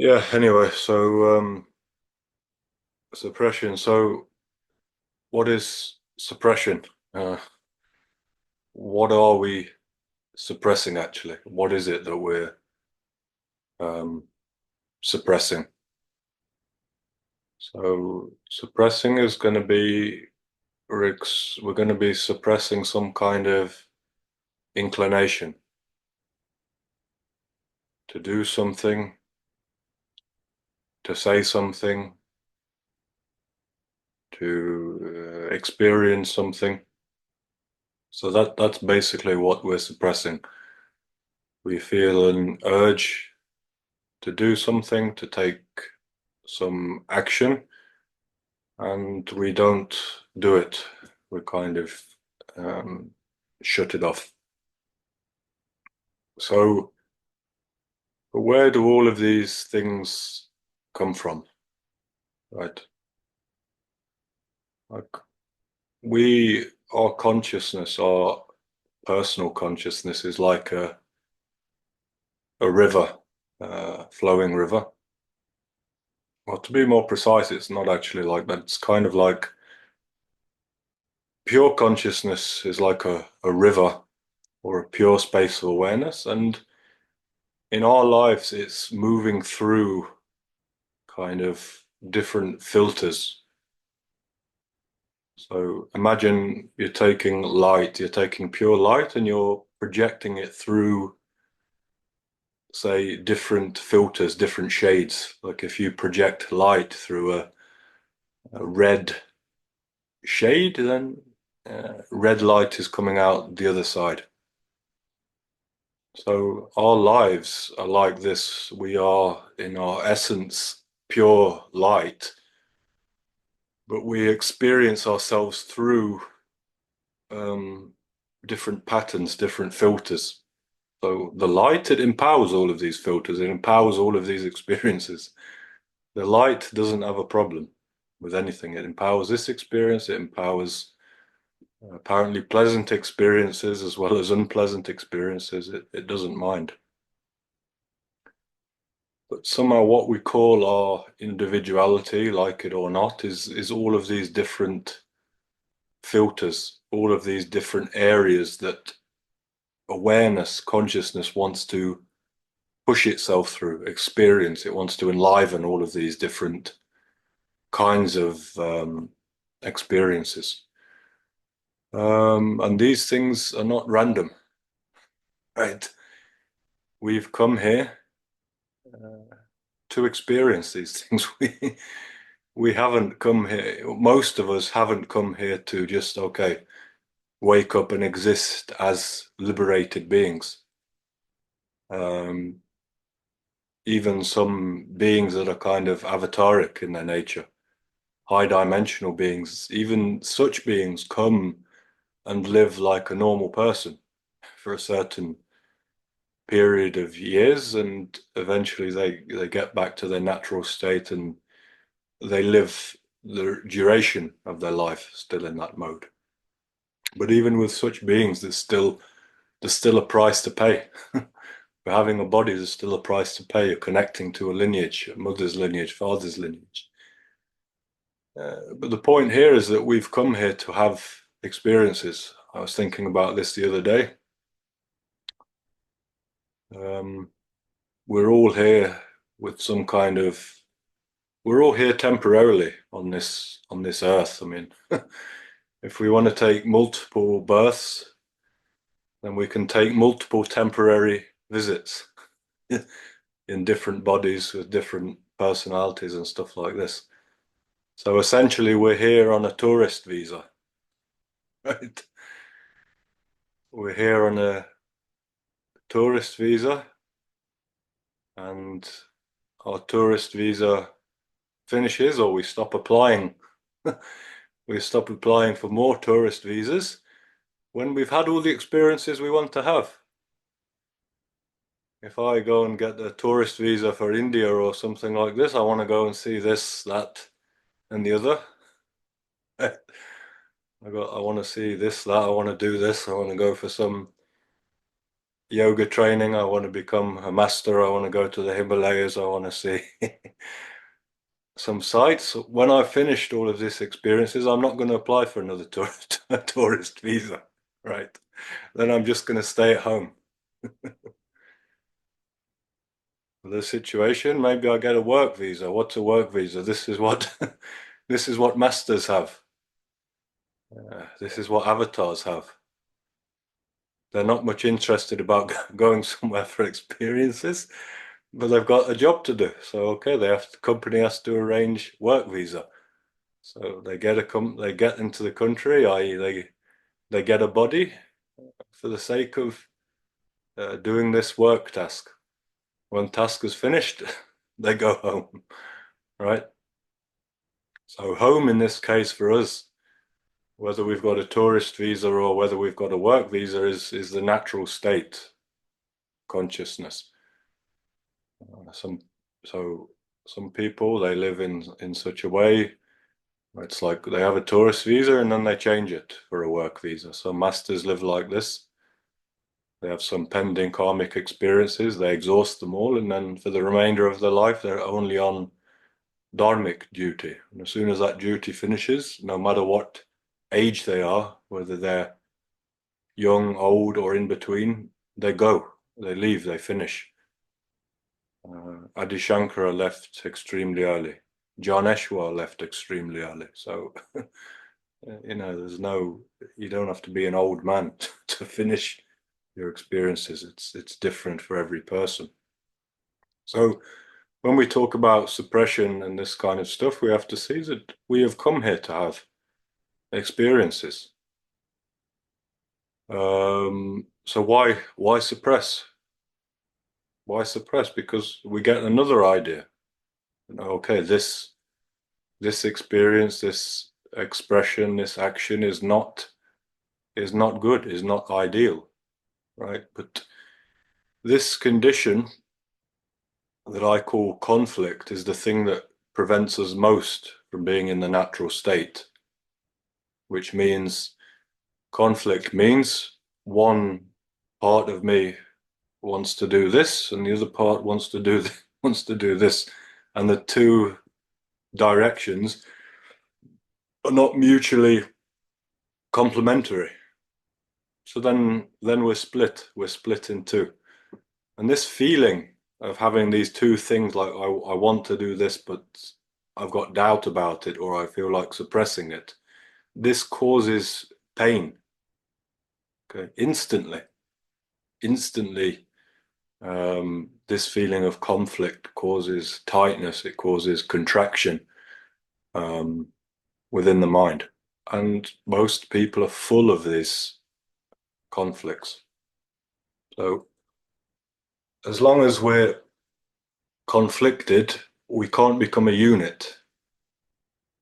Yeah, anyway, so suppression. So what is suppression? Uh, what are we suppressing actually? What is it that we're um, suppressing? So suppressing is going to be we're going to be suppressing some kind of inclination to do something, to say something, to experience something. So that's basically what we're suppressing. We feel an urge to do something, to take some action, and we don't do it. We kind of um, shut it off. So, where do all of these things come from, right? Like our consciousness, our personal consciousness is like a river, flowing river. Well, to be more precise, it's not actually like that. It's kind of like pure consciousness is like a river or a pure space of awareness. And in our lives, it's moving through kind of different filters. So imagine you're taking light, you're taking pure light and you're projecting it through, say, different filters, different shades. Like if you project light through a red shade, then red light is coming out the other side. So our lives are like this. We are, in our essence, pure light, but we experience ourselves through um, different patterns, different filters. So the light, it empowers all of these filters, it empowers all of these experiences. The light doesn't have a problem with anything. It empowers this experience, it empowers apparently pleasant experiences as well as unpleasant experiences. It doesn't mind. But somehow what we call our individuality, like it or not, is all of these different filters, all of these different areas that awareness, consciousness wants to push itself through, experience. It wants to enliven all of these different kinds of experiences. And these things are not random, right? We've come here to experience these things. We haven't come here, most of us haven't come here to just, okay, wake up and exist as liberated beings. Um, Even some beings that are kind of avataric in their nature, high dimensional beings, even such beings come and live like a normal person for a certain period of years, and eventually they get back to their natural state and they live the duration of their life still in that mode. But even with such beings, there's still a price to pay. For having a body, there's still a price to pay. You're connecting to a lineage, a mother's lineage, father's lineage. But the point here is that we've come here to have experiences. I was thinking about this the other day. Um, we're all here with some kind of. We're all here temporarily on this earth. I mean, if we want to take multiple births, then we can take multiple temporary visits in different bodies with different personalities and stuff like this. So essentially, we're here on a tourist visa, right? We're here on a tourist visa, and our tourist visa finishes, or we stop applying. We stop applying for more tourist visas when we've had all the experiences we want to have. If I go and get a tourist visa for India or something like this, I want to go and see this, that, and the other. I want to see this, that, I want to do this, I want to go for some yoga training. I want to become a master. I want to go to the Himalayas. I want to see some sites. When I've finished all of these experiences, I'm not going to apply for another tourist visa, right? Then I'm just going to stay at home. The situation, maybe I get a work visa. What's a work visa? This is what this is what masters have. This is what avatars have. They're not much interested about going somewhere for experiences, but they've got a job to do. So okay, the company has to arrange work visa. So they get into the country, i.e., they get a body for the sake of doing this work task. When task is finished, they go home, right? So home in this case for us, whether we've got a tourist visa or whether we've got a work visa, is the natural state consciousness. Some so some people they live in such a way. It's like they have a tourist visa and then they change it for a work visa. Some masters live like this. They have some pending karmic experiences. They exhaust them all, and then for the remainder of their life, they're only on dharmic duty. And as soon as that duty finishes, no matter what age they are, whether they're young, old, or in between, they go, they leave, they finish. Adi Shankara left extremely early. John Eshwar left extremely early. So, you don't have to be an old man to finish your experiences. It's different for every person. So, when we talk about suppression and this kind of stuff, we have to see that we have come here to have experiences. So why suppress? Why suppress? Because we get another idea. Okay, this experience, this expression, this action is not good, is not ideal, right? But this condition that I call conflict is the thing that prevents us most from being in the natural state, which means conflict means one part of me wants to do this and the other part wants to do wants to do this, and the two directions are not mutually complementary. So then we're split in two. And this feeling of having these two things, like I want to do this but I've got doubt about it, or I feel like suppressing it, this causes pain. Okay, instantly. This feeling of conflict causes tightness, it causes contraction um, within the mind. And most people are full of these conflicts. So as long as we're conflicted, we can't become a unit.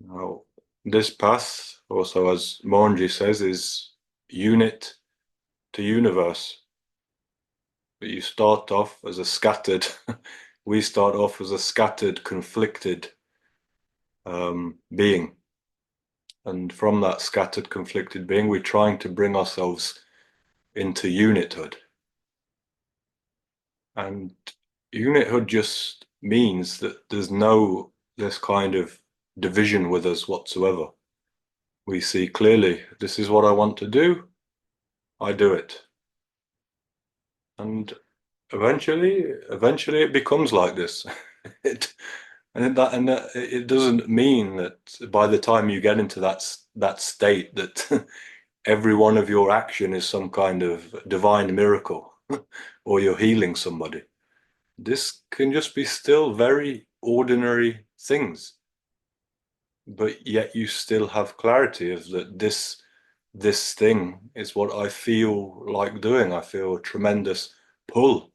Now, this path, also as Mohanji says, is unit to universe. But you start off as a scattered, we start off as a scattered, conflicted being. And from that scattered, conflicted being, we're trying to bring ourselves into unithood. And unithood just means that there's no this kind of division with us whatsoever. We see clearly, this is what I want to do, I do it. And eventually it becomes like this. it, and it doesn't mean that by the time you get into that state that every one of your action is some kind of divine miracle or you're healing somebody. This can just be still very ordinary things, but yet you still have clarity of that this thing is what I feel like doing. I feel a tremendous pull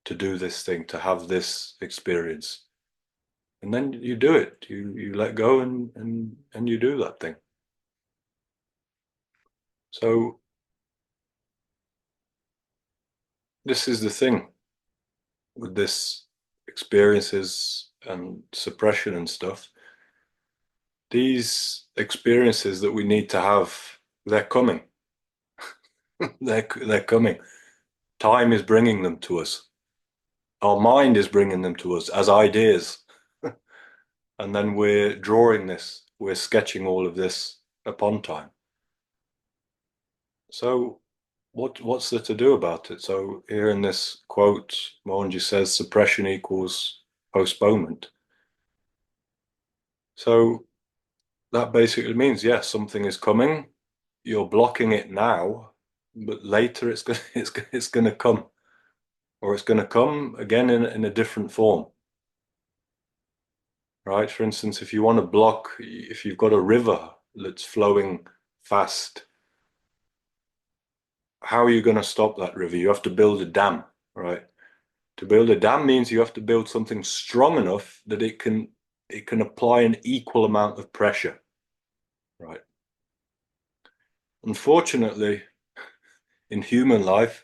to do this thing, to have this experience. And then you do it. You let go and you do that thing. So this is the thing with this experiences and suppression and stuff. These experiences that we need to have, they're coming. They're coming. Time is bringing them to us. Our mind is bringing them to us as ideas. And then we're drawing this, we're sketching all of this upon time. So what's there to do about it? So here in this quote, Mohanji says suppression equals postponement. So that basically means, yes, something is coming. You're blocking it now, but later it's going to come, or it's going to come again in a different form, right? For instance, if you want to block, if you've got a river that's flowing fast, how are you going to stop that river? You have to build a dam, right? To build a dam means you have to build something strong enough that it can apply an equal amount of pressure, right? Unfortunately, in human life,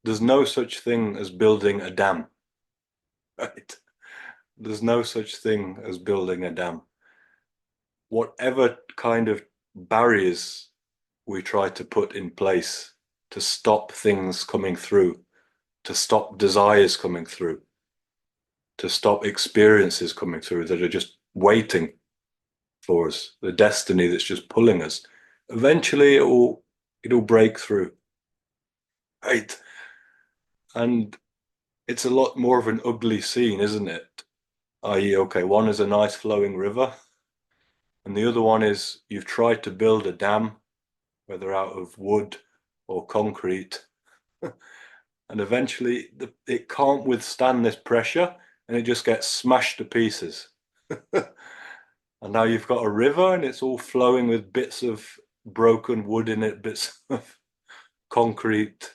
there's no such thing as building a dam, right? There's no such thing as building a dam. Whatever kind of barriers we try to put in place to stop things coming through, to stop desires coming through, to stop experiences coming through that are just waiting for us, the destiny that's just pulling us. Eventually it'll break through. Right. And it's a lot more of an ugly scene, isn't it? I.e., okay, one is a nice flowing river, and the other one is you've tried to build a dam, whether out of wood or concrete, and eventually it can't withstand this pressure and it just gets smashed to pieces. And now you've got a river and it's all flowing with bits of broken wood in it, bits of concrete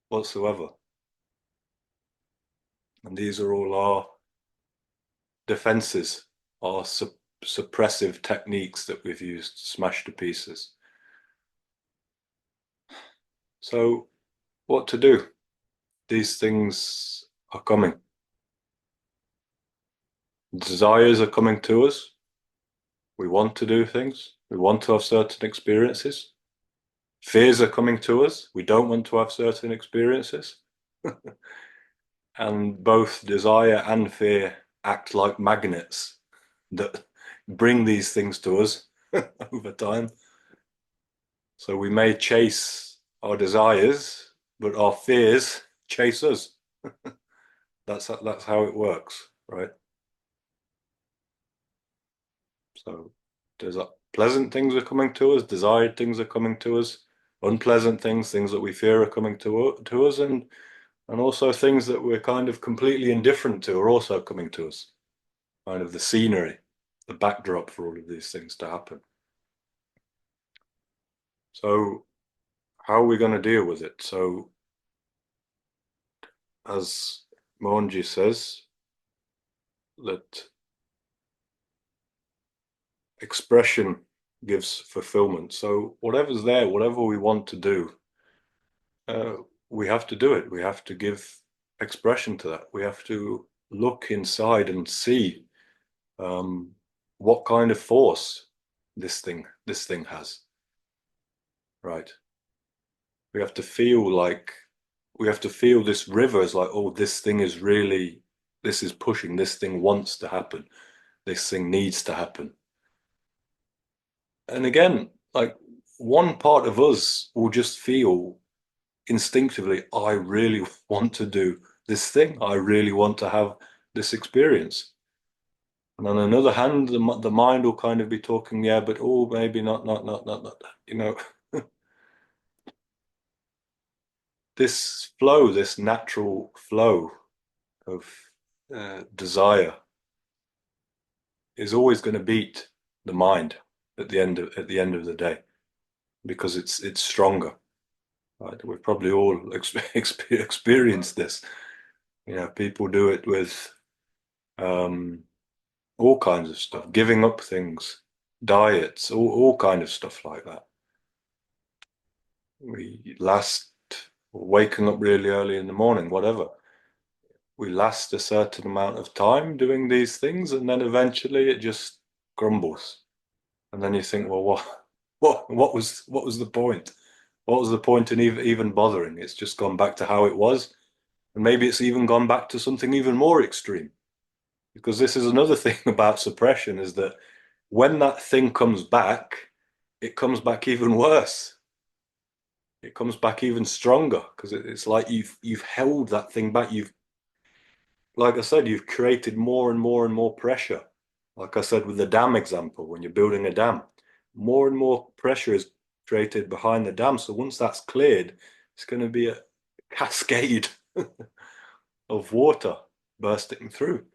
whatsoever. And these are all our defenses, our suppressive techniques that we've used to smash to pieces. So, what to do? These things are coming. Desires are coming to us. We want to do things. We want to have certain experiences. Fears are coming to us. We don't want to have certain experiences. And both desire and fear act like magnets that bring these things to us over time. So we may chase our desires, but our fears chase us. That's how it works, right? So pleasant things are coming to us, desired things are coming to us, unpleasant things, things that we fear are coming to us, and also things that we're kind of completely indifferent to are also coming to us. Kind of the scenery, the backdrop for all of these things to happen. So how are we going to deal with it? So as Mohanji says, that expression gives fulfillment. So whatever's there, whatever we want to do, we have to do it. We have to give expression to that. We have to look inside and see what kind of force this thing has. Right. We have to feel like this river is like, oh, this thing is really, this is pushing, this thing wants to happen, this thing needs to happen. And again, like one part of us will just feel instinctively, I really want to do this thing. I really want to have this experience. And on another hand, the mind will kind of be talking, yeah, but oh, maybe not, you know. This flow, this natural flow of desire is always going to beat the mind at the end of the day, because it's stronger. Right? We've probably all experienced this. You know, people do it with all kinds of stuff, giving up things, diets, all kind of stuff like that. We last, waking up really early in the morning, whatever. We last a certain amount of time doing these things, and then eventually it just crumbles. And then you think, well, what was the point? What was the point in even bothering? It's just gone back to how it was. And maybe it's even gone back to something even more extreme. Because this is another thing about suppression, is that when that thing comes back, it comes back even worse. It comes back even stronger because it's like you've held that thing back. You've, like I said, you've created more and more and more pressure. Like I said with the dam example, when you're building a dam, more and more pressure is created behind the dam. So once that's cleared, it's going to be a cascade of water bursting through.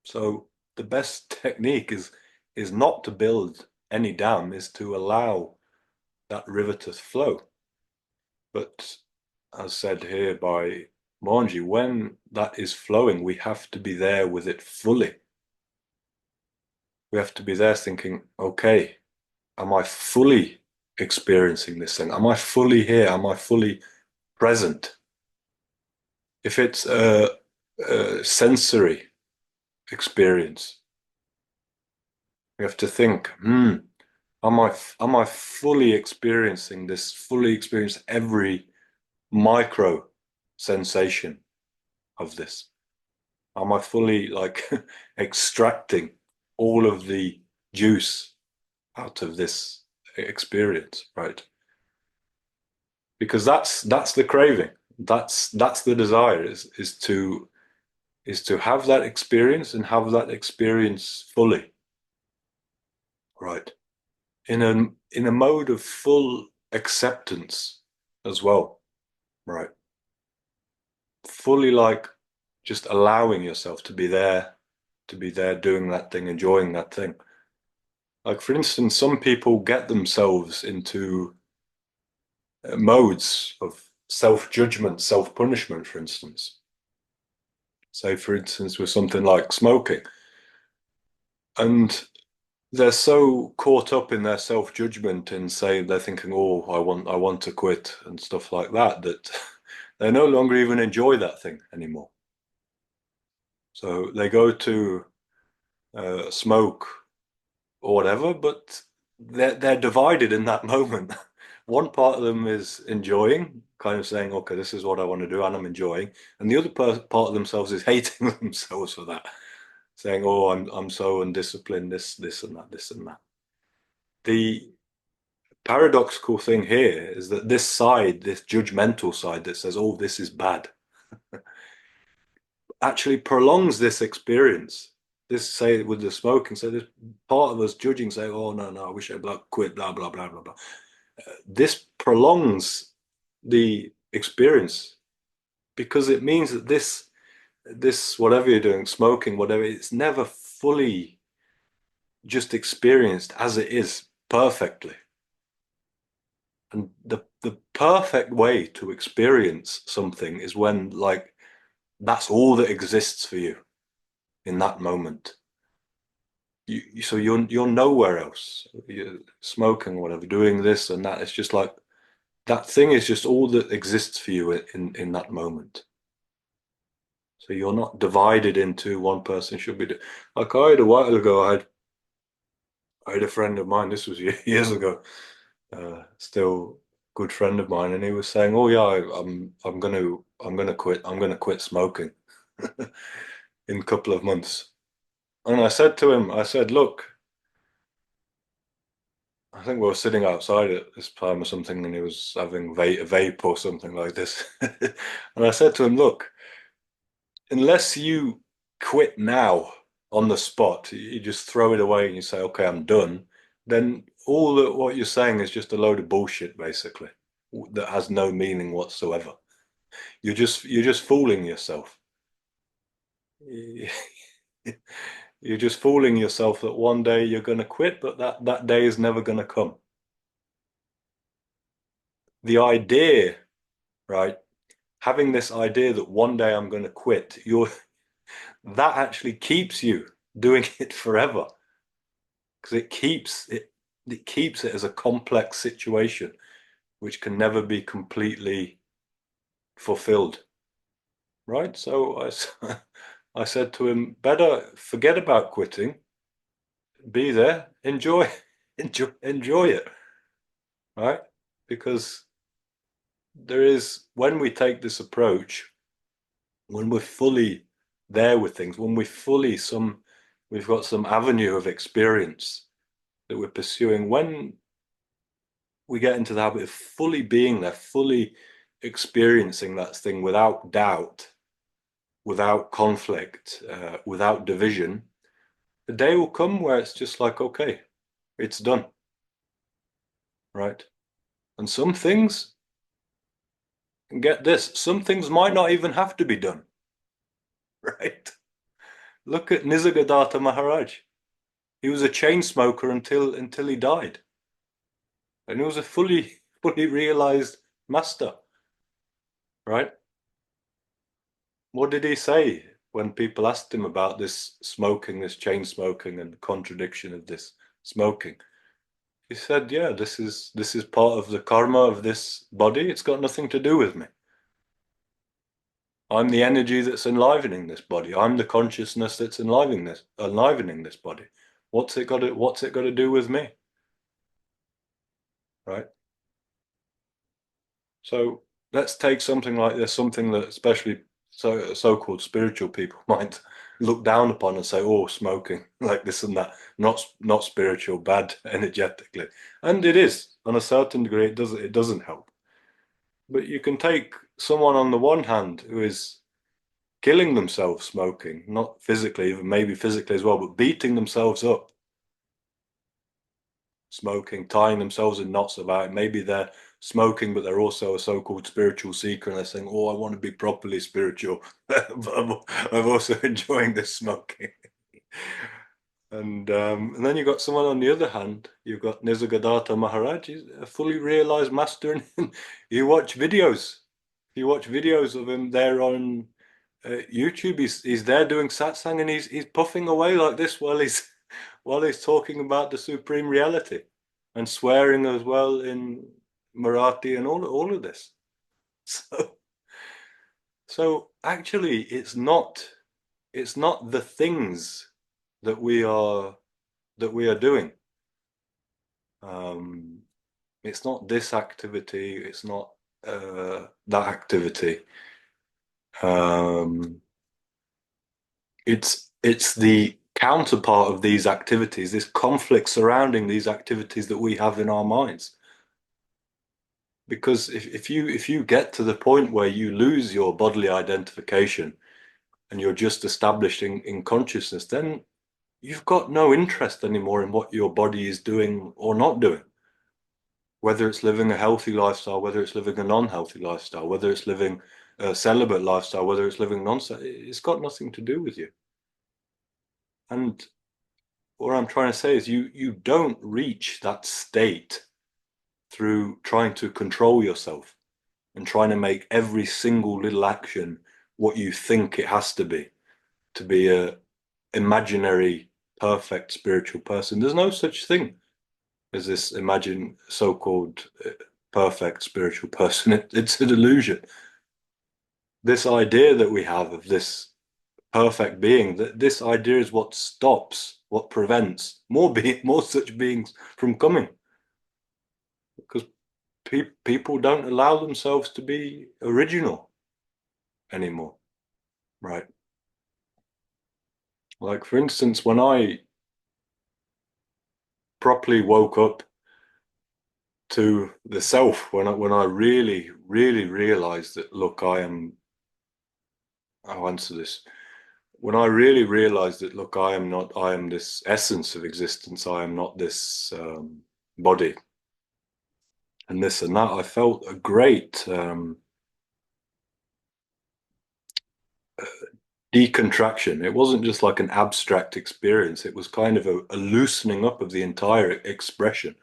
So the best technique is not to build any dam, is to allow that river to flow. But as said here by Manji, when that is flowing, we have to be there with it fully. We have to be there thinking, okay, am I fully experiencing this thing? Am I fully here? Am I fully present? If it's a sensory experience, we have to think, am I fully experiencing this, fully experience every micro sensation of this? Am I fully like extracting all of the juice out of this experience, right? Because that's the craving. That's the desire is to have that experience and have that experience fully, right? In a mode of full acceptance as well, right? Fully like just allowing yourself to be there doing that thing, enjoying that thing. Like, for instance, some people get themselves into modes of self-judgment, self-punishment, for instance. Say, for instance, with something like smoking. And they're so caught up in their self-judgment and say they're thinking, oh, I want to quit and stuff like that, that they no longer even enjoy that thing anymore. So they go to smoke or whatever, but they're divided in that moment. One part of them is enjoying, kind of saying, okay, this is what I want to do, and I'm enjoying. And the other part of themselves is hating themselves for that, saying, oh, I'm so undisciplined, this and that, this and that. The paradoxical thing here is that this side, this judgmental side that says, oh, this is bad, actually prolongs this experience. This, say, with the smoking, so this part of us judging, saying, oh, no, I wish I'd quit, blah, blah, blah, blah, blah. This prolongs the experience because it means that this whatever you're doing, smoking, whatever, it's never fully just experienced as it is perfectly. And the perfect way to experience something is when, like, that's all that exists for you in that moment. So you're nowhere else. You're smoking, whatever, doing this and that. It's just like that thing is just all that exists for you in that moment. So you're not divided into one person should be like I had a while ago. I had a friend of mine. This was years ago. Still good friend of mine, and he was saying, "Oh yeah, I'm gonna quit. I'm gonna quit smoking in a couple of months." And I said to him, I said, "Look, I think we were sitting outside at this time or something, and he was having a vape or something like this." And I said to him, "Look, unless you quit now on the spot, you just throw it away and you say, okay, I'm done, then all that what you're saying is just a load of bullshit, basically, that has no meaning whatsoever. You're just fooling yourself. You're just fooling yourself that one day you're going to quit, but that day is never going to come. The idea, right? Having this idea that one day I'm going to quit, that actually keeps you doing it forever because it keeps it as a complex situation which can never be completely fulfilled, right? So I said to him, better forget about quitting, be there, enjoy it, right? Because there is, when we take this approach, when we're fully there with things, when we've got some avenue of experience that we're pursuing, when we get into the habit of fully being there, fully experiencing that thing without doubt, without conflict, without division, the day will come where it's just like, okay, it's done, right? And some things, get this, some things might not even have to be done, right? Look at Nisargadatta Maharaj. He was a chain smoker until he died, and he was a fully realized master, right? What did he say when people asked him about this smoking, this chain smoking, and the contradiction of this smoking? He said, "Yeah, this is part of the karma of this body. It's got nothing to do with me. I'm the energy that's enlivening this body. I'm the consciousness that's enlivening this body. What's it got to do with me?" Right? So let's take something like this, something that especially so-called spiritual people might look down upon and say, "Oh, smoking, like this and that, not spiritual, bad energetically," and it is on a certain degree. It doesn't help. But you can take someone on the one hand who is killing themselves smoking, not physically, even maybe physically as well, but beating themselves up smoking, tying themselves in knots about it. Maybe they're smoking, but they're also a so-called spiritual seeker, and they're saying, "Oh, I want to be properly spiritual, but I'm also enjoying this smoking." And then you've got someone on the other hand, you've got Nisargadatta Maharaj, he's a fully realized master. And you watch videos of him there on YouTube. He's there doing satsang, and he's puffing away like this while he's talking about the supreme reality, and swearing as well in Marathi and all of this. So so actually, it's not the things that we are doing. Um, it's not this activity. It's not that activity. Um, it's the counterpart of these activities, this conflict surrounding these activities that we have in our minds. Because if you get to the point where you lose your bodily identification and you're just established in consciousness, then you've got no interest anymore in what your body is doing or not doing. Whether it's living a healthy lifestyle, whether it's living a non-healthy lifestyle, whether it's living a celibate lifestyle, whether it's living non-celibate, it's got nothing to do with you. And what I'm trying to say is you don't reach that state through trying to control yourself and trying to make every single little action what you think it has to be a imaginary perfect spiritual person. There's no such thing as this imagined so-called perfect spiritual person. It's an illusion. This idea that we have of this perfect being, that this idea is what stops, what prevents more such beings from coming, because people don't allow themselves to be original anymore, right? Like, for instance, when I properly woke up to the self, when I really realized that, look, I'll answer this. When I really realized that, look, I am this essence of existence. I am not this body and this and that. I felt a great decontraction. It wasn't just like an abstract experience. It was kind of a loosening up of the entire expression.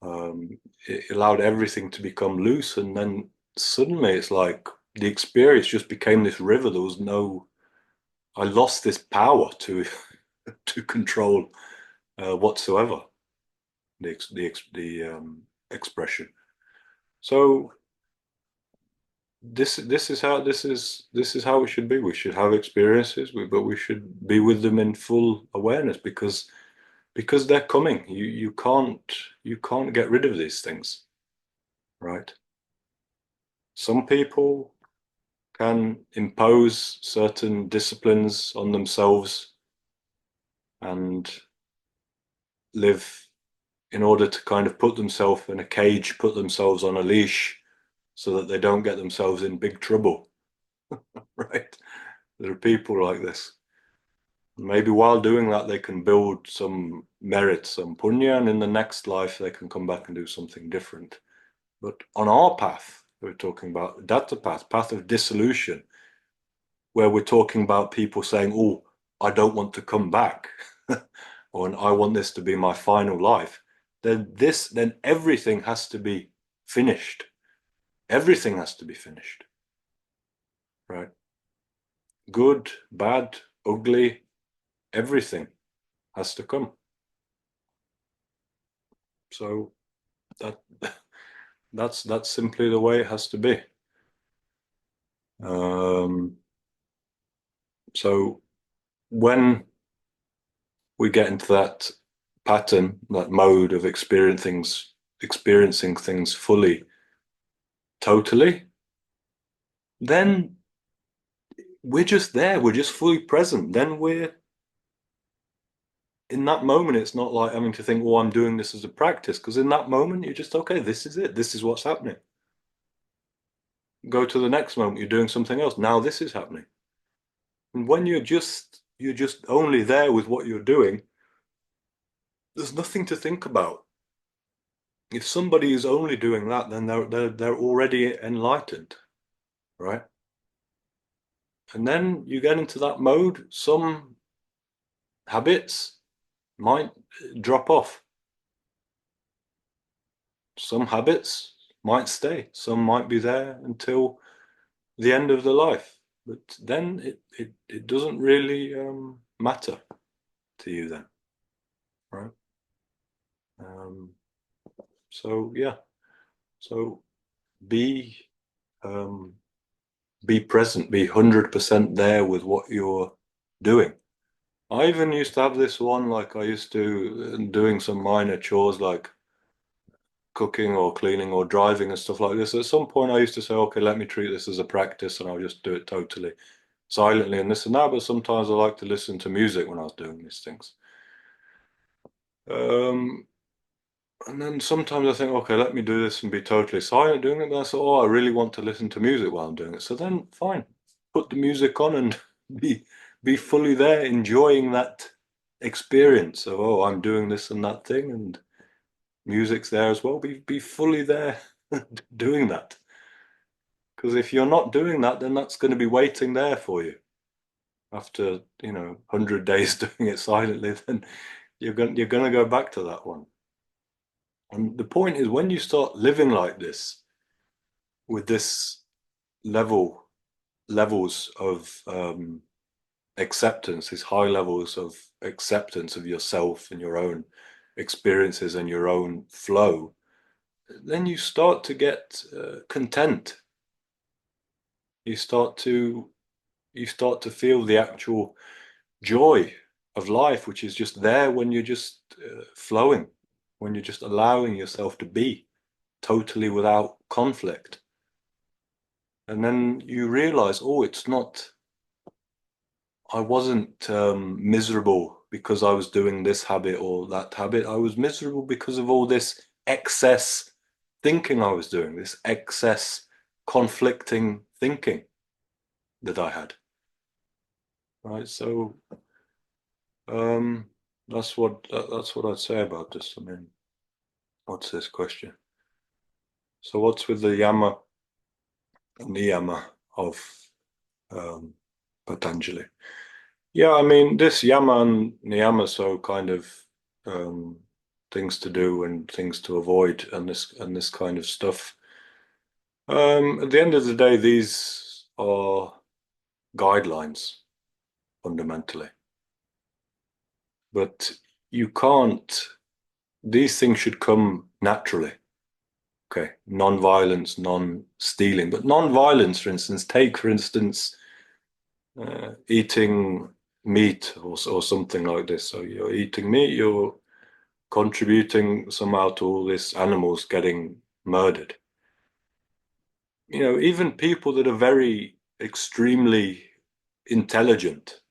It allowed everything to become loose, and then suddenly it's like the experience just became this river. There was no, I lost this power to to control whatsoever the expression. So this is how it should be. We should have experiences, but we should be with them in full awareness, because they're coming. You can't get rid of these things, right? some people can impose certain disciplines on themselves and live in order to kind of put themselves in a cage, put themselves on a leash so that they don't get themselves in big trouble, right? There are people like this. Maybe while doing that, they can build some merit, some punya, and in the next life, they can come back and do something different. But on our path, we're talking about datta path of dissolution, where we're talking about people saying, oh, I don't want to come back, or I want this to be my final life, then everything has to be finished. Everything has to be finished, right? Good, bad, ugly, everything has to come. So that that's simply the way it has to be. So when we get into that pattern, that mode of experiencing things fully, totally, then we're just there. We're just fully present. Then we're in that moment. It's not like having to think, "Oh, I'm doing this as a practice," because in that moment, you're just okay. This is it. This is what's happening. Go to the next moment. You're doing something else. Now this is happening. And when you're just only there with what you're doing, there's nothing to think about. If somebody is only doing that, then they're already enlightened, right? And then you get into that mode, some habits might drop off. Some habits might stay. Some might be there until the end of the life. But then it doesn't really matter to you then, right? Um, so yeah. So be um, be present, be 100% there with what you're doing. I even used to have this one, like I used to doing some minor chores like cooking or cleaning or driving and stuff like this. At some point, I used to say, okay, let me treat this as a practice and I'll just do it totally silently and this and that. But sometimes I like to listen to music when I was doing these things. Um, and then sometimes I think, okay, let me do this and be totally silent doing it. But I thought, oh, I really want to listen to music while I'm doing it. So then, fine, put the music on and be be fully there, enjoying that experience of, oh, I'm doing this and that thing, and music's there as well. Be fully there doing that. Because if you're not doing that, then that's going to be waiting there for you after 100 days doing it silently. Then you're going to go back to that one. And the point is, when you start living like this, with this levels of acceptance, these high levels of acceptance of yourself and your own experiences and your own flow, then you start to get content. You start to feel the actual joy of life, which is just there when you're just flowing, when you're just allowing yourself to be totally without conflict. And then you realize, oh, it's not, I wasn't miserable because I was doing this habit or that habit. I was miserable because of all this excess thinking I was doing, this excess conflicting thinking that I had. Right. So um, that's what I'd say about this. I mean, what's this question? So what's with the yama and niyama of um, Patanjali? Yeah, I mean, this yama and niyama, so kind of um, things to do and things to avoid, and this kind of stuff. At the end of the day, these are guidelines fundamentally, but you can't. These things should come naturally. Okay, non-violence, non-stealing, but non-violence, for instance, take for instance eating meat or something like this. So you're eating meat, you're contributing somehow to all these animals getting murdered. Even people that are very extremely intelligent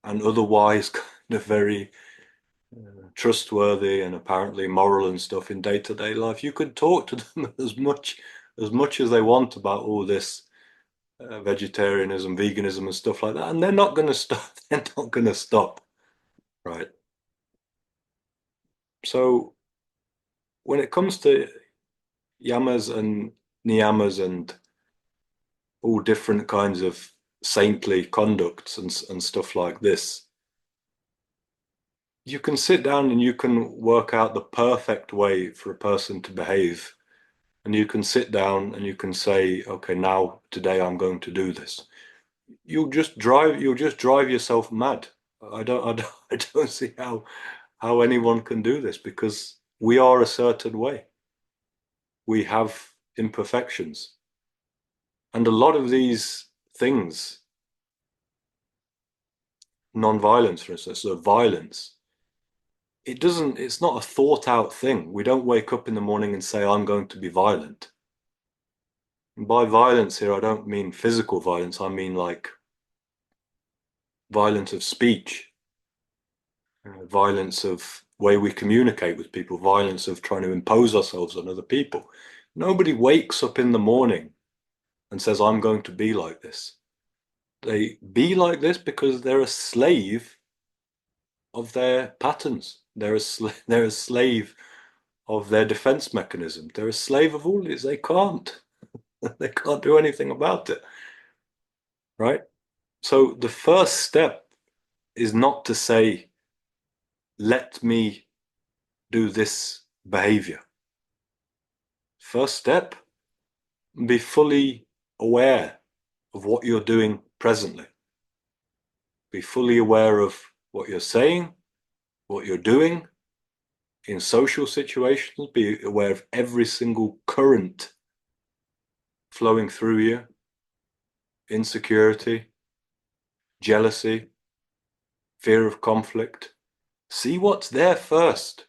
and otherwise kind of very trustworthy and apparently moral and stuff in day-to-day life, you could talk to them as much as they want about all this vegetarianism, veganism, and stuff like that, and they're not going to stop. They're not going to stop, right? So when it comes to yamas and niyamas and all different kinds of saintly conducts and stuff like this, you can sit down and you can work out the perfect way for a person to behave. And you can sit down and you can say, okay, now today I'm going to do this. You'll just drive yourself mad. I don't see how anyone can do this, because we are a certain way. We have imperfections. And a lot of these things, non-violence, for instance, or violence, it's not a thought out thing. We don't wake up in the morning and say, I'm going to be violent. And by violence here, I don't mean physical violence. I mean like violence of speech, violence of way we communicate with people, violence of trying to impose ourselves on other people. Nobody wakes up in the morning and says, I'm going to be like this. They be like this because they're a slave of their patterns. They're a slave of their defense mechanism. They're a slave of all this. They can't. They can't do anything about it. Right? So the first step is not to say, let me do this behavior. First step, be fully aware of what you're doing presently. Be fully aware of what you're saying, what you're doing in social situations. Be aware of every single current flowing through you: insecurity, jealousy, fear of conflict. See what's there first.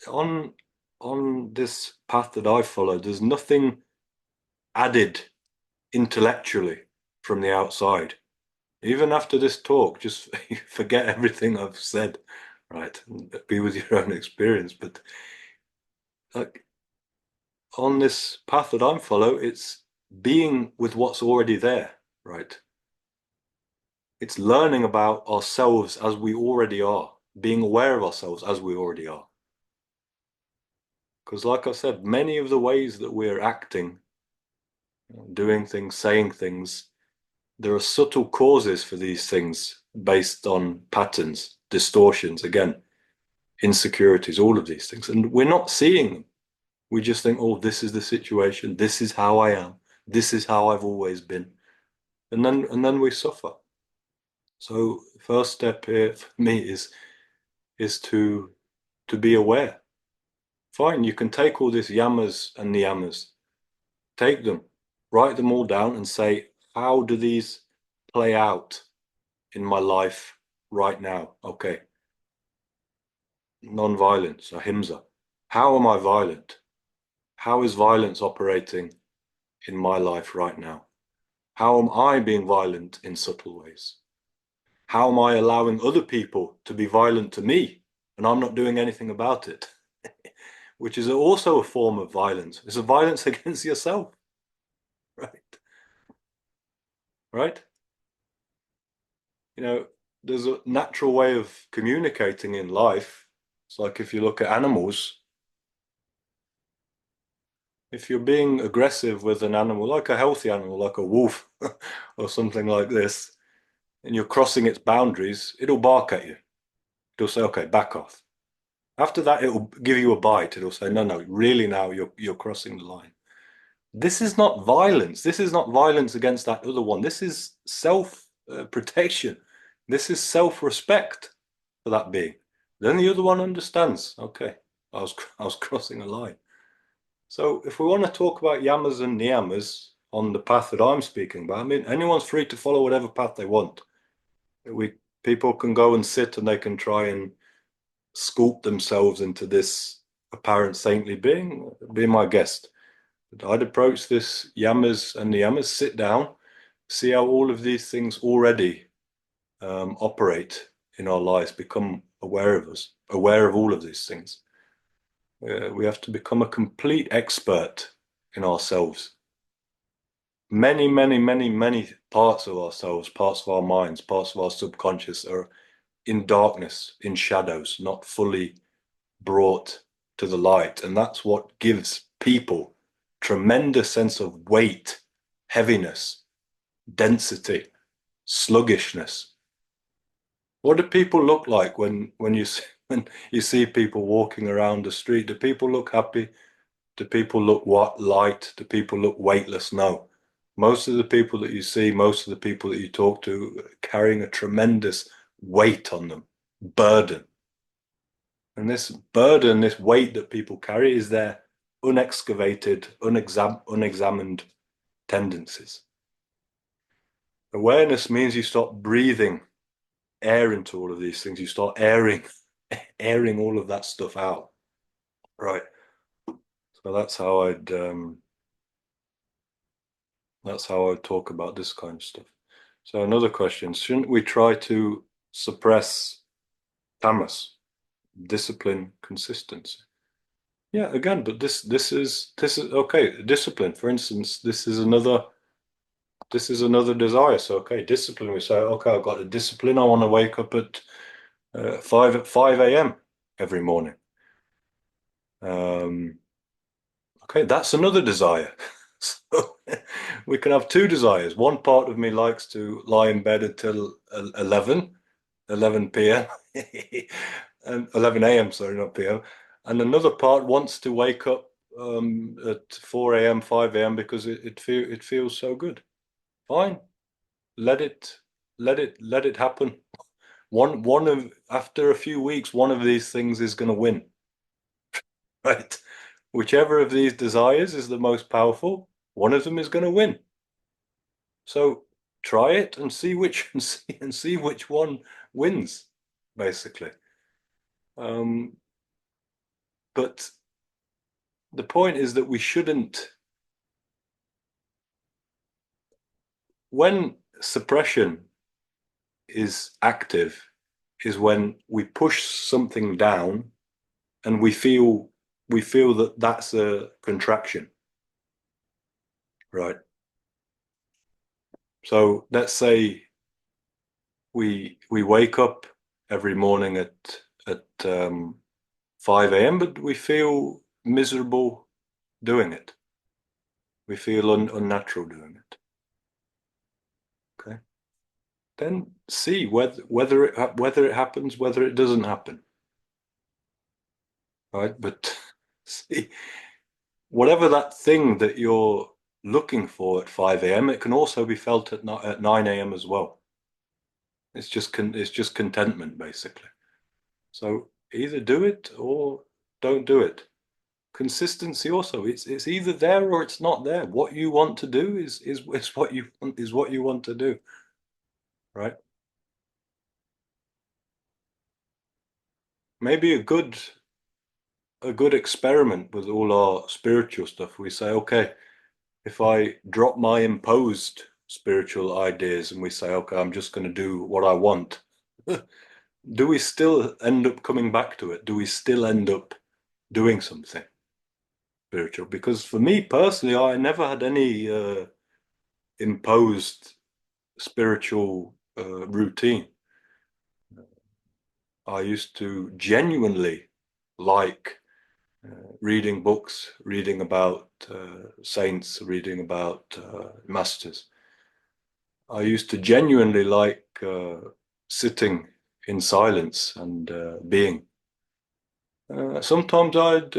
On on this path that I followed, there's nothing added intellectually from the outside. Even after this talk, just forget everything I've said, right? Be with your own experience. But like on this path that I'm follow, it's being with what's already there, right? It's learning about ourselves as we already are, being aware of ourselves as we already are. Because, like I said, many of the ways that we're acting, doing things, saying things, there are subtle causes for these things based on patterns, distortions, again, insecurities, all of these things. And we're not seeing them. We just think, oh, this is the situation. This is how I am. This is how I've always been. And then we suffer. So first step here for me is to be aware. Fine, you can take all these yamas and niyamas, take them, write them all down and say, how do these play out in my life right now? Okay. Non-violence, ahimsa. How am I violent? How is violence operating in my life right now? How am I being violent in subtle ways? How am I allowing other people to be violent to me and I'm not doing anything about it? Which is also a form of violence. It's a violence against yourself, right? Right? There's a natural way of communicating in life. It's like if you look at animals, if you're being aggressive with an animal, like a healthy animal, like a wolf or something like this, and you're crossing its boundaries, it'll bark at you. It'll say, okay, back off. After that, it'll give you a bite. It'll say, no, no, really now you're crossing the line. This is not violence. This is not violence against that other one. This is self-protection. This is self-respect for that being. Then the other one understands, okay, I was crossing a line. So if we want to talk about yamas and niyamas on the path that I'm speaking about, I mean, anyone's free to follow whatever path they want. People can go and sit and they can try and sculpt themselves into this apparent saintly being. Be my guest. But I'd approach this yamas and niyamas, sit down, see how all of these things already operate in our lives, become aware of us, aware of all of these things. We have to become a complete expert in ourselves. Many, many, many, many parts of ourselves, parts of our minds, parts of our subconscious are in darkness, in shadows, not fully brought to the light. And that's what gives people tremendous sense of weight, heaviness, density, sluggishness. What do people look like when you see people walking around the street? Do people look happy? Do people look light? Do people look weightless? No. Most of the people that you see, most of the people that you talk to, carrying a tremendous weight on them, burden. And this burden, this weight that people carry is their unexcavated, unexamined tendencies. Awareness means you stop breathing air into all of these things. You start airing all of that stuff out. Right. So that's how I'd talk about this kind of stuff. So another question, shouldn't we try to suppress tamas, discipline, consistency? Yeah, again, but this is okay. Discipline, for instance, this is another desire. So okay, discipline. We say, okay, I've got a discipline. I want to wake up at 5 a.m. every morning. Okay, that's another desire. So we can have two desires. One part of me likes to lie in bed until 11 p.m. and 11 a.m. Sorry, not p.m. And another part wants to wake up at 4 a.m., 5 a.m. because it feels so good. Fine, let it let it happen. One of after a few weeks, one of these things is going to win, right? Whichever of these desires is the most powerful, one of them is going to win. So try it and see which one wins, basically. But the point is that we shouldn't. When suppression is active, is when we push something down and we feel that that's a contraction, right? So let's say we wake up every morning at 5 a.m., but we feel miserable doing it. We feel unnatural doing it. Okay, then see whether it happens, whether it doesn't happen, right? But see, whatever that thing that you're looking for at 5 a.m., it can also be felt at 9 a.m. as well. It's just contentment, basically. So either do it or don't do it. Consistency also, it's either there or it's not there. What you want to do is what you want to do, right? Maybe a good experiment with all our spiritual stuff. We say, okay, if I drop my imposed spiritual ideas and we say, okay, I'm just going to do what I want, do we still end up coming back to it? Do we still end up doing something spiritual? Because for me personally, I never had any imposed spiritual routine. I used to genuinely like reading books, reading about saints, reading about masters. I used to genuinely like sitting in silence and being. Sometimes I'd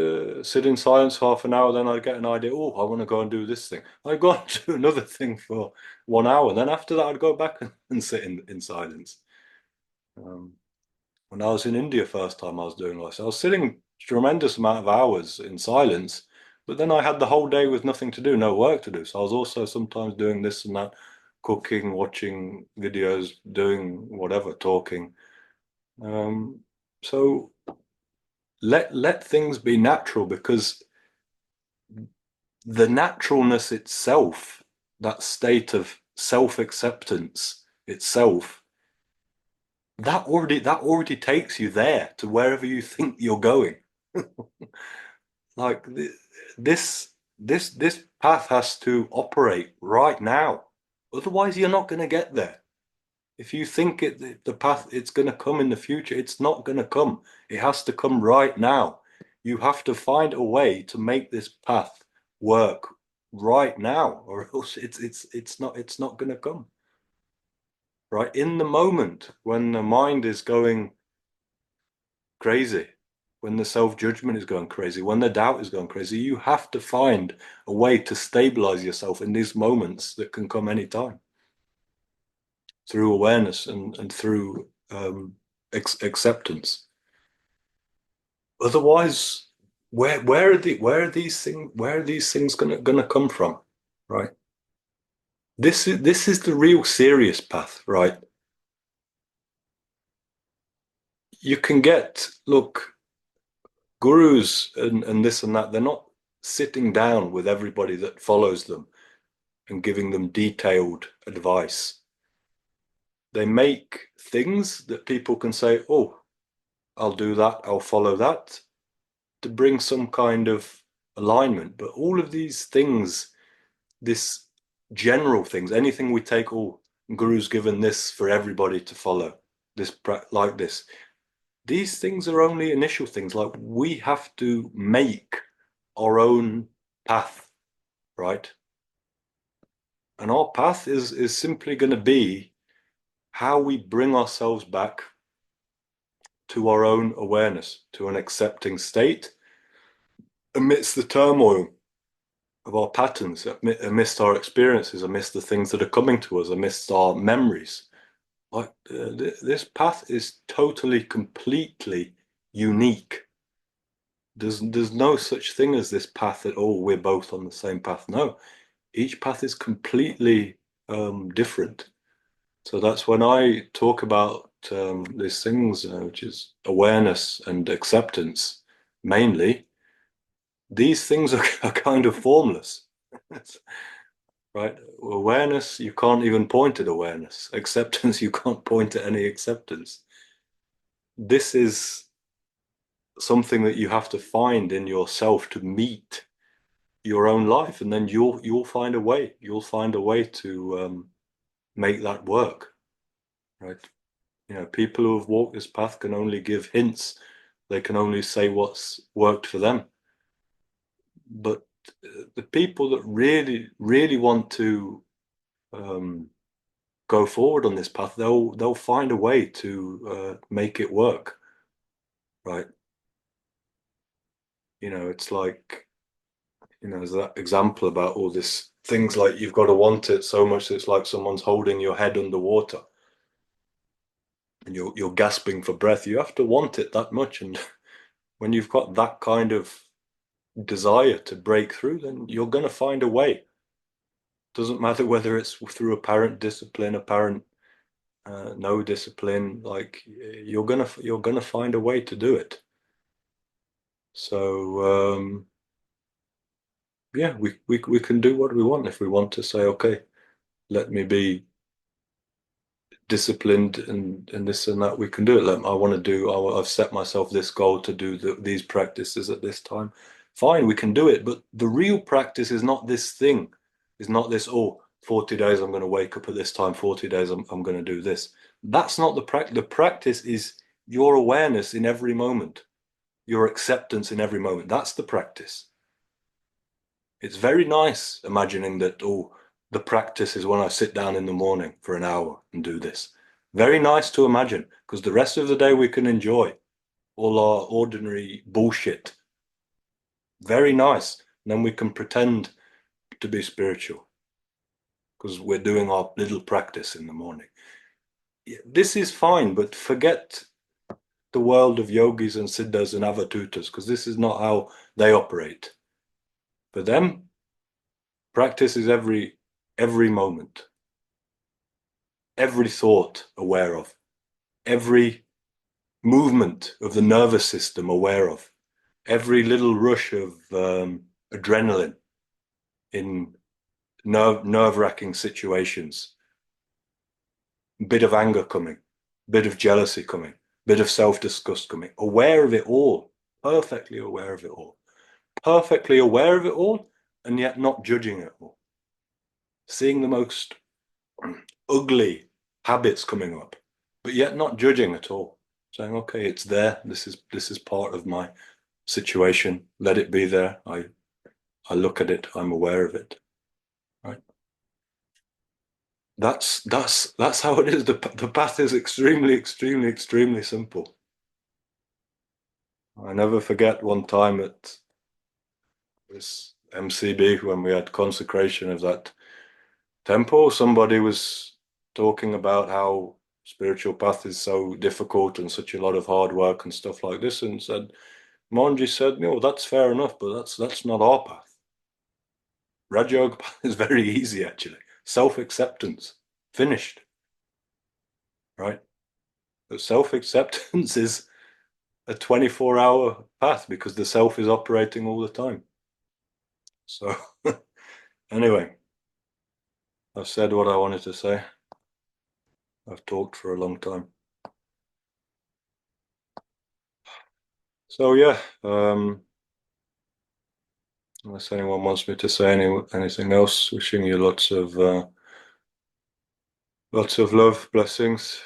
sit in silence half an hour, then I'd get an idea. Oh, I want to go and do this thing. I'd go and do another thing for 1 hour. Then after that, I'd go back and sit in silence. Um, when I was in India first time I was doing this, I was sitting tremendous amount of hours in silence, but then I had the whole day with nothing to do, no work to do. So I was also sometimes doing this and that, cooking, watching videos, doing whatever, talking. So let things be natural because the naturalness itself, that state of self-acceptance itself, that already takes you there to wherever you think you're going. Like this path has to operate right now. Otherwise, you're not going to get there. If you think the path it's going to come in the future, it's not going to come. It has to come right now. You have to find a way to make this path work right now, or else it's not going to come. Right in the moment when the mind is going crazy, when the self-judgment is going crazy, when the doubt is going crazy, you have to find a way to stabilize yourself in these moments that can come anytime through awareness and through acceptance. Otherwise, where are these things gonna come from, right? This is the real serious path, right? You can get, look, gurus and this and that, they're not sitting down with everybody that follows them and giving them detailed advice. They make things that people can say, oh, I'll do that, I'll follow that, to bring some kind of alignment. But all of these things, this general things, anything we take, oh, Guru's given this for everybody to follow, this like this. These things are only initial things. Like we have to make our own path, right? And our path is simply going to be how we bring ourselves back to our own awareness, to an accepting state amidst the turmoil of our patterns, amidst our experiences, amidst the things that are coming to us, amidst our memories. Like this path is totally, completely unique. There's no such thing as this path that, oh, we're both on the same path. No, each path is completely different. So that's when I talk about these things, which is awareness and acceptance, mainly. These things are kind of formless, right? Awareness, you can't even point at awareness. Acceptance, you can't point at any acceptance. This is something that you have to find in yourself to meet your own life, and then you'll find a way. You'll find a way to make that work, right? You know, people who have walked this path can only give hints. They can only say what's worked for them. But the people that really, really want to go forward on this path, they'll find a way to make it work, right? You know, it's like, you know, there's that example about all this things like you've got to want it so much that it's like someone's holding your head underwater and you're gasping for breath. You have to want it that much, and when you've got that kind of desire to break through, then you're going to find a way. Doesn't matter whether it's through apparent discipline, apparent no discipline. Like you're gonna find a way to do it. So yeah, we can do what we want if we want to say, okay, let me be disciplined and this and that. We can do it. I want to do. I've set myself this goal to do these practices at this time. Fine, we can do it. But the real practice is not this thing. Is not this. Oh, 40 days I'm going to wake up at this time. 40 days I'm going to do this. That's not the practice. The practice is your awareness in every moment, your acceptance in every moment. That's the practice. It's very nice imagining that, oh, the practice is when I sit down in the morning for an hour and do this. Very nice to imagine, because the rest of the day we can enjoy all our ordinary bullshit. Very nice. And then we can pretend to be spiritual because we're doing our little practice in the morning. This is fine, but forget the world of yogis and siddhas and avatutas, because this is not how they operate. For them, practice is every moment, every thought aware of, every movement of the nervous system aware of, every little rush of adrenaline in nerve-wracking situations. Bit of anger coming, bit of jealousy coming, bit of self-disgust coming. Aware of it all, perfectly aware of it all, perfectly aware of it all, and yet not judging it all. Seeing the most ugly habits coming up, but yet not judging at all. Saying, okay, it's there. This is part of my situation. Let it be there. I look at it. I'm aware of it. Right. That's how it is. The path is extremely, extremely, extremely simple. I never forget one time at this MCB when we had consecration of that temple, somebody was talking about how spiritual path is so difficult and such a lot of hard work and stuff like this, and said, Monji said, no, that's fair enough, but that's not our path. Raja Yoga path is very easy actually. Self-acceptance, finished, right? But self-acceptance is a 24-hour path because the self is operating all the time. So anyway, I've said what I wanted to say. I've talked for a long time. So yeah, unless anyone wants me to say anything else, wishing you lots of love, blessings.